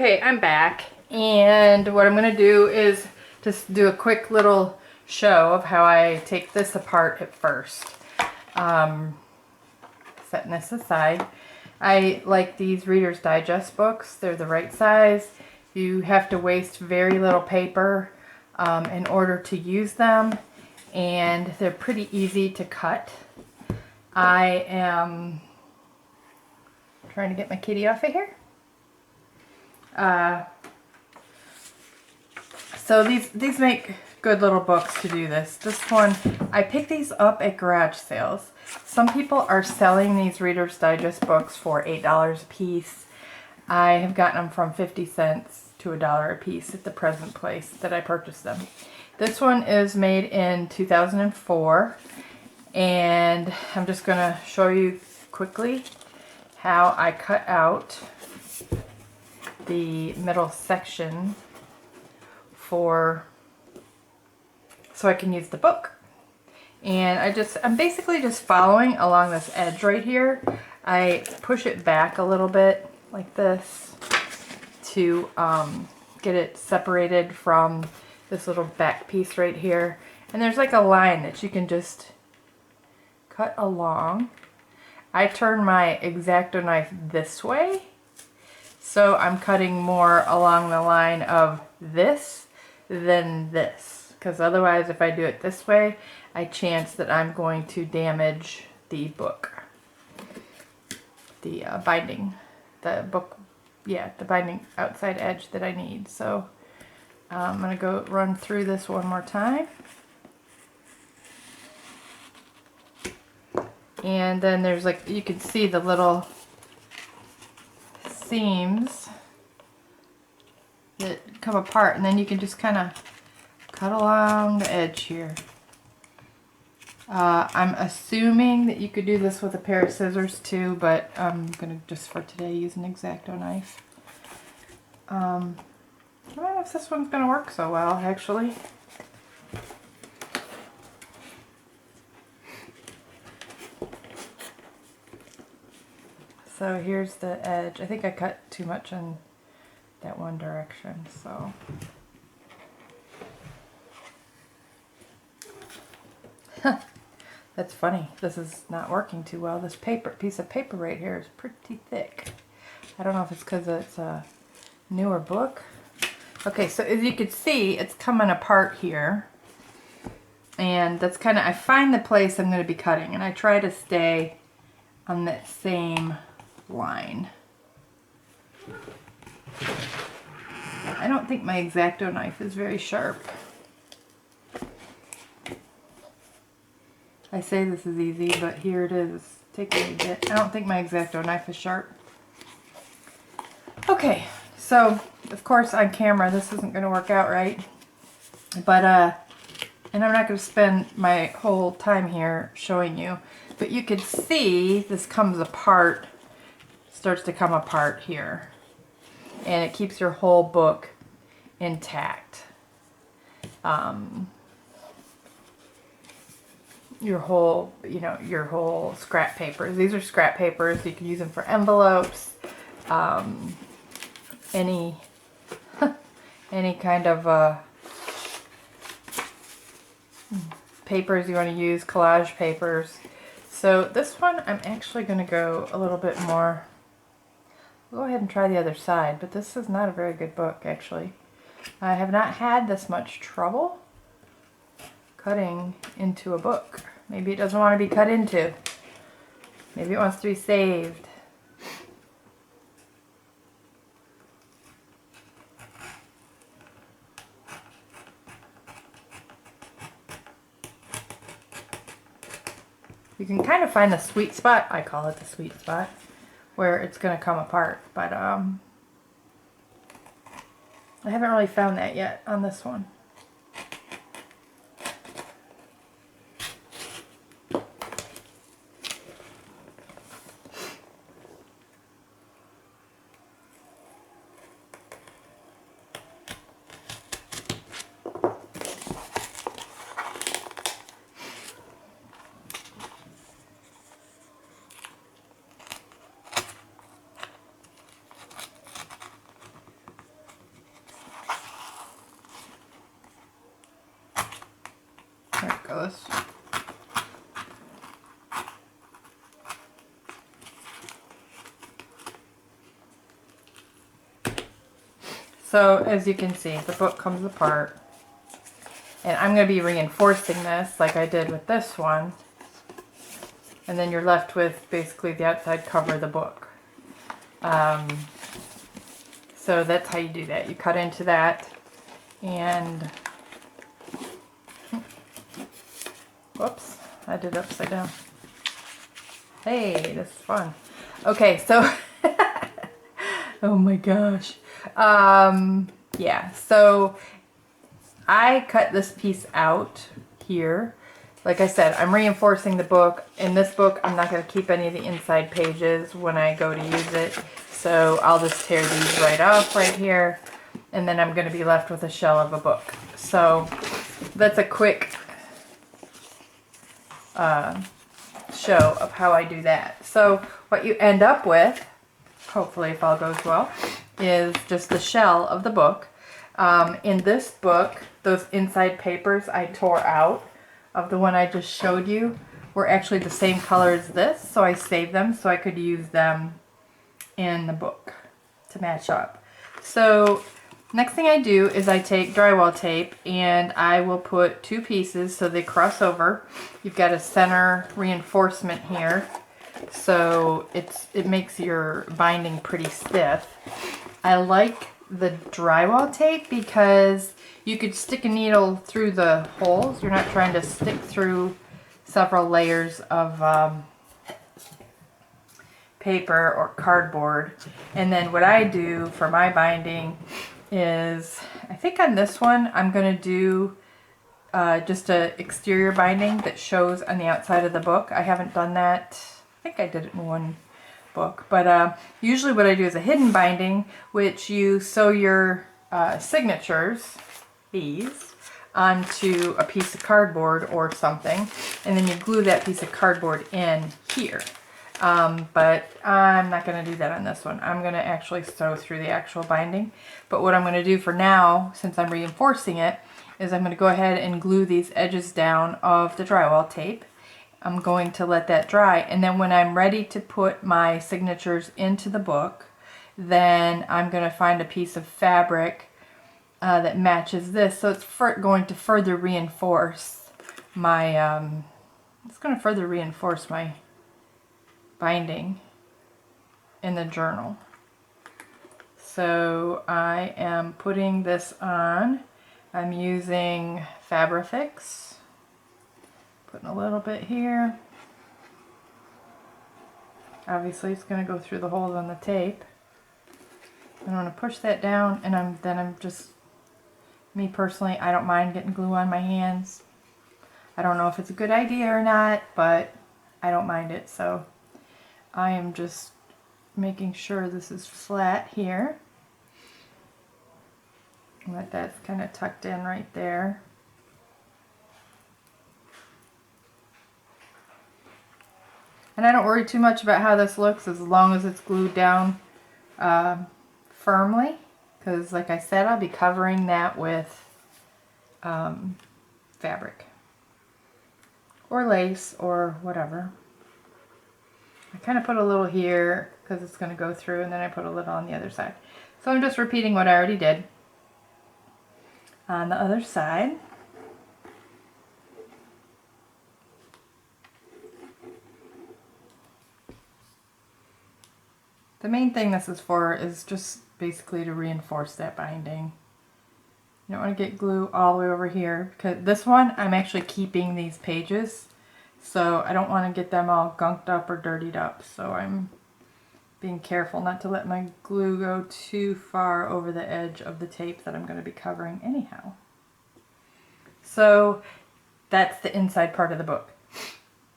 Okay, I'm back, and what I'm going to do is just do a quick little show of how I take this apart at first. Setting this aside, I like these Reader's Digest books. They're the right size. You have to waste very little paper in order to use them, and they're pretty easy to cut. I am trying to get my kitty off of here. So these make good little books to do this. This one, I picked these up at garage sales. Some people are selling these Reader's Digest books for $8 a piece. I have gotten them from 50 cents to $1 a piece at the present place that I purchased them. This one is made in 2004, and I'm just going to show you quickly how I cut out the middle section so I can use the book. And I'm basically just following along this edge right here. I push it back a little bit like this to get it separated from this little back piece right here. And there's like a line that you can just cut along. I turn my X-Acto knife this way, so I'm cutting more along the line of this than this, because otherwise if I do it this way, I chance that I'm going to damage the book, the binding, the binding outside edge that I need. So I'm going to go run through this one more time. And then there's, like, you can see the little seams that come apart, and then you can just kind of cut along the edge here. I'm assuming that you could do this with a pair of scissors too, but I'm going to just for today use an X-Acto knife. I don't know if this one's going to work so well, actually. So here's the edge. I think I cut too much in that one direction, so. That's funny. This is not working too well. This piece of paper right here is pretty thick. I don't know if it's because it's a newer book. Okay, so as you can see, it's coming apart here. And that's kind of, I find the place I'm going to be cutting, and I try to stay on that same line. I don't think my X-Acto knife is very sharp. I say this is easy, but here it is. Taking a bit. I don't think my X-Acto knife is sharp. Okay, so of course on camera this isn't going to work out right. But and I'm not going to spend my whole time here showing you, but you can see this comes apart, starts to come apart here, and it keeps your whole book intact. Your whole scrap papers. These are scrap papers. You can use them for envelopes, any kind of papers you want to use, collage papers. So this one, I'm actually going to go a little bit more. I'll go ahead and try the other side, but this is not a very good book, actually. I have not had this much trouble cutting into a book. Maybe it doesn't want to be cut into. Maybe it wants to be saved. You can kind of find the sweet spot, I call it the sweet spot, where it's going to come apart, but I haven't really found that yet on this one. goes. So as you can see, the book comes apart. And I'm going to be reinforcing this like I did with this one. And then you're left with basically the outside cover of the book. So that's how you do that. You cut into that and... Whoops, I did it upside down. Hey, this is fun. Okay, so... oh my gosh. Yeah, so I cut this piece out here. Like I said, I'm reinforcing the book. In this book, I'm not going to keep any of the inside pages when I go to use it. So I'll just tear these right off right here. And then I'm going to be left with a shell of a book. So that's a quick show of how I do that. So what you end up with, hopefully if all goes well, is just the shell of the book. In this book, those inside papers I tore out of the one I just showed you were actually the same color as this, so I saved them so I could use them in the book to match up. So next thing I do is I take drywall tape and I will put two pieces so they cross over. You've got a center reinforcement here, so it makes your binding pretty stiff. I like the drywall tape because you could stick a needle through the holes. You're not trying to stick through several layers of paper or cardboard. And then what I do for my binding is, I think on this one I'm going to do just an exterior binding that shows on the outside of the book. I haven't done that. I think I did it in one book, but usually what I do is a hidden binding, which you sew your signatures, these, onto a piece of cardboard or something, and then you glue that piece of cardboard in here. But I'm not going to do that on this one. I'm going to actually sew through the actual binding. But what I'm going to do for now, since I'm reinforcing it, is I'm going to go ahead and glue these edges down of the drywall tape. I'm going to let that dry, and then when I'm ready to put my signatures into the book, then I'm going to find a piece of fabric that matches this. So it's going to further reinforce my binding in the journal. So I am putting this on. I'm using Fabrifix. Putting a little bit here. Obviously it's going to go through the holes on the tape. I'm going to push that down, and I'm just, me personally, I don't mind getting glue on my hands. I don't know if it's a good idea or not, but I don't mind it. So I am just making sure this is flat here. And that that's kind of tucked in right there. And I don't worry too much about how this looks as long as it's glued down firmly, because like I said, I'll be covering that with fabric or lace or whatever. I kind of put a little here because it's going to go through, and then I put a little on the other side. So I'm just repeating what I already did on the other side. The main thing this is for is just basically to reinforce that binding. You don't want to get glue all the way over here, because this one I'm actually keeping these pages, so I don't want to get them all gunked up or dirtied up. So I'm being careful not to let my glue go too far over the edge of the tape that I'm going to be covering anyhow. So that's the inside part of the book.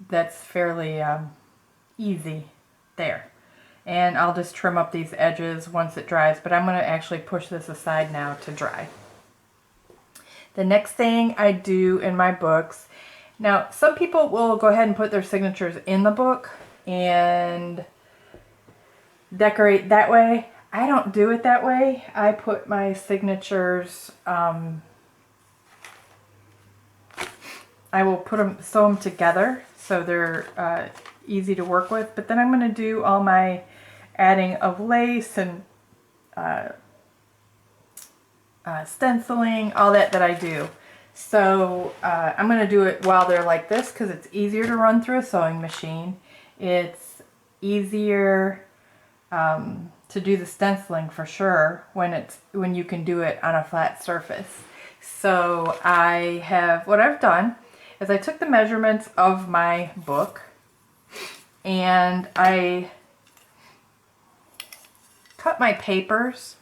That's fairly easy there. And I'll just trim up these edges once it dries, but I'm going to actually push this aside now to dry. The next thing I do in my books, now some people will go ahead and put their signatures in the book and decorate that way. I don't do it that way. I put my signatures I will sew them together so they're easy to work with. But then I'm going to do all my adding of lace and stenciling, all that I do. So I'm going to do it while they're like this because it's easier to run through a sewing machine. It's easier to do the stenciling for sure when you can do it on a flat surface. So what I've done is I took the measurements of my book and I cut my papers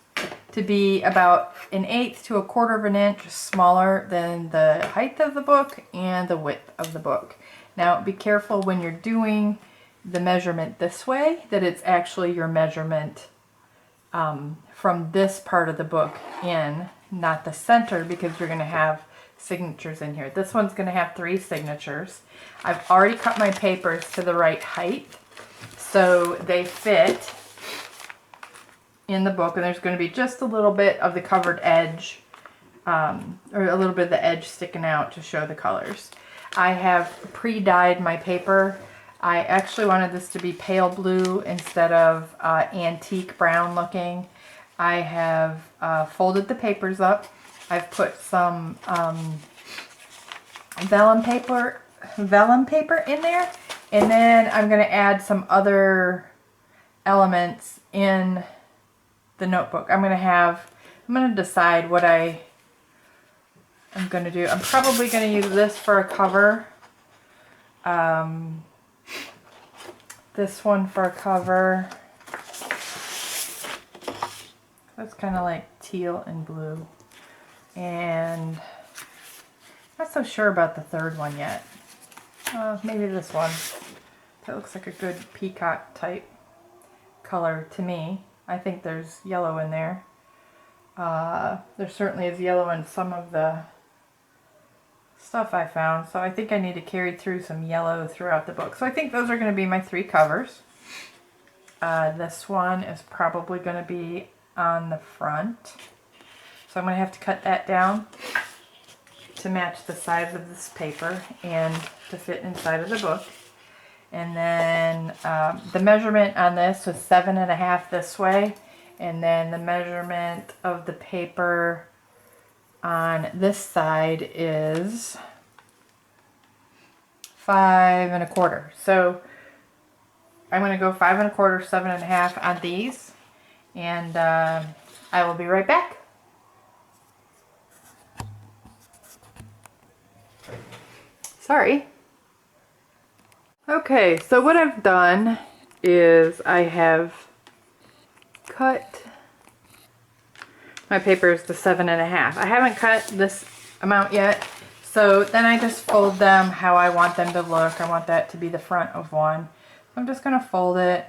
to be about 1/8 to 1/4 of an inch smaller than the height of the book and the width of the book. Now be careful when you're doing the measurement this way that it's actually your measurement from this part of the book in, not the center, because you're going to have signatures in here. This one's going to have 3 signatures. I've already cut my papers to the right height so they fit in the book, and there's going to be just a little bit of the covered edge or a little bit of the edge sticking out to show the colors. I have pre-dyed my paper. I actually wanted this to be pale blue instead of antique brown looking. I have folded the papers up. I've put some vellum paper in there, and then I'm going to add some other elements in the notebook. I'm going to decide what I'm going to do. I'm probably going to use this for a cover. This one for a cover. That's kind of like teal and blue. And I'm not so sure about the third one yet. Maybe this one. That looks like a good peacock type color to me. I think there's yellow in there. There certainly is yellow in some of the stuff I found, so I think I need to carry through some yellow throughout the book. So I think those are going to be my 3 covers. This one is probably going to be on the front, so I'm going to have to cut that down to match the size of this paper and to fit inside of the book. And then the measurement on this was 7.5 this way, and then the measurement of the paper on this side is 5 1/4. So I'm going to go 5 1/4, 7.5 on these, and I will be right back. Sorry. Okay, so what I've done is I have cut my papers to 7.5. I haven't cut this amount yet, so then I just fold them how I want them to look. I want that to be the front of one. I'm just going to fold it,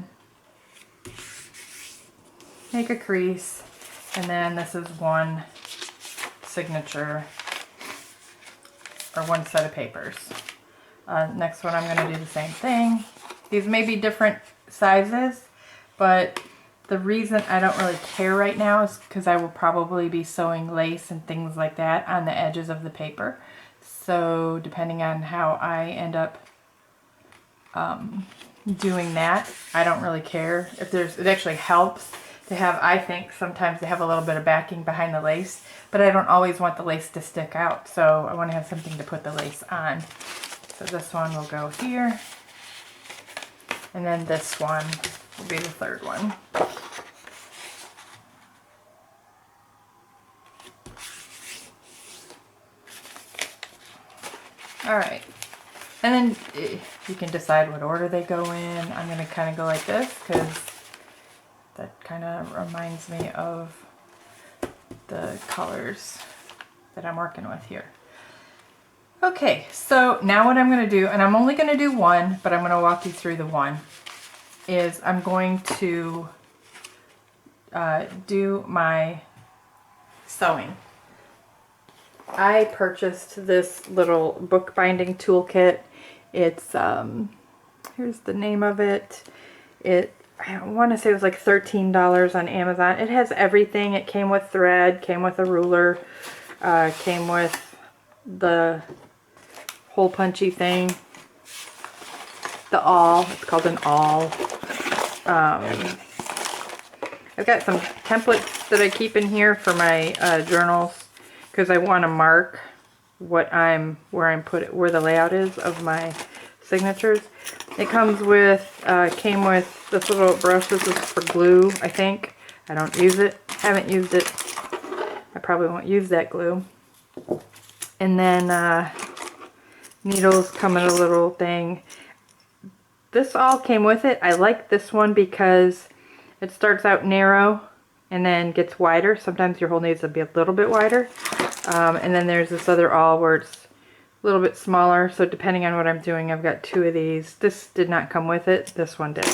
make a crease, and then this is one signature or one set of papers. Next one I'm going to do the same thing. These may be different sizes, but the reason I don't really care right now is because I will probably be sewing lace and things like that on the edges of the paper. So depending on how I end up doing that, I don't really care. It actually helps to have, I think, sometimes to have a little bit of backing behind the lace, but I don't always want the lace to stick out, so I want to have something to put the lace on. So this one will go here, and then this one will be the third one. Alright, and then you can decide what order they go in. I'm going to kind of go like this because that kind of reminds me of the colors that I'm working with here. Okay, so now what I'm going to do, and I'm only going to do one, but I'm going to walk you through the one, is I'm going to do my sewing. I purchased this little bookbinding toolkit. It's, here's the name of it. I want to say it was like $13 on Amazon. It has everything. It came with thread, came with a ruler, came with the hole punchy thing. The awl, it's called an awl. I've got some templates that I keep in here for my journals because I want to mark where the layout is of my signatures. It comes with, came with this little brush. This is for glue, I think. I don't use it. Haven't used it. I probably won't use that glue. And then needles come in a little thing. This all came with it. I like this one because it starts out narrow and then gets wider. Sometimes your hole needs to be a little bit wider. And then there's this other awl where it's a little bit smaller. So depending on what I'm doing, I've got two of these. This did not come with it. This one did.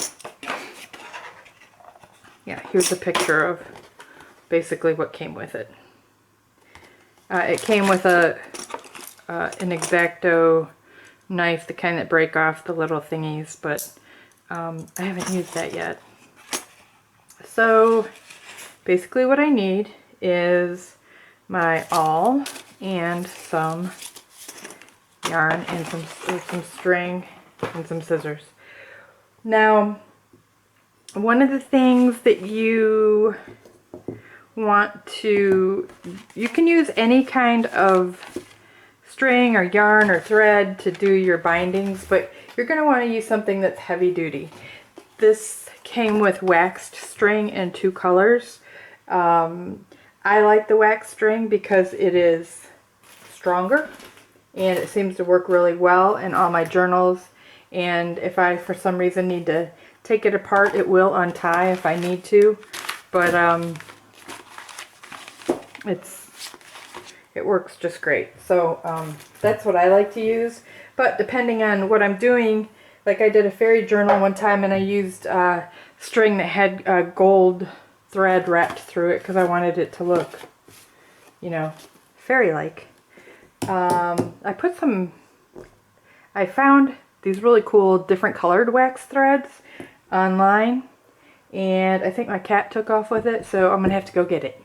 Yeah, here's a picture of basically what came with it. It came with an X-Acto knife, the kind that break off the little thingies, but I haven't used that yet. So basically what I need is my awl and some yarn and some string and some scissors. Now, one of the things that you want to, you can use any kind of string or yarn or thread to do your bindings, but you're going to want to use something that's heavy duty. This came with waxed string in 2 colors. I like the waxed string because it is stronger and it seems to work really well in all my journals, and if I for some reason need to take it apart, it will untie if I need to, but it works just great. So that's what I like to use. But depending on what I'm doing, like I did a fairy journal one time and I used string that had gold thread wrapped through it because I wanted it to look, you know, fairy-like. I found these really cool different colored wax threads online, and I think my cat took off with it, so I'm gonna have to go get it.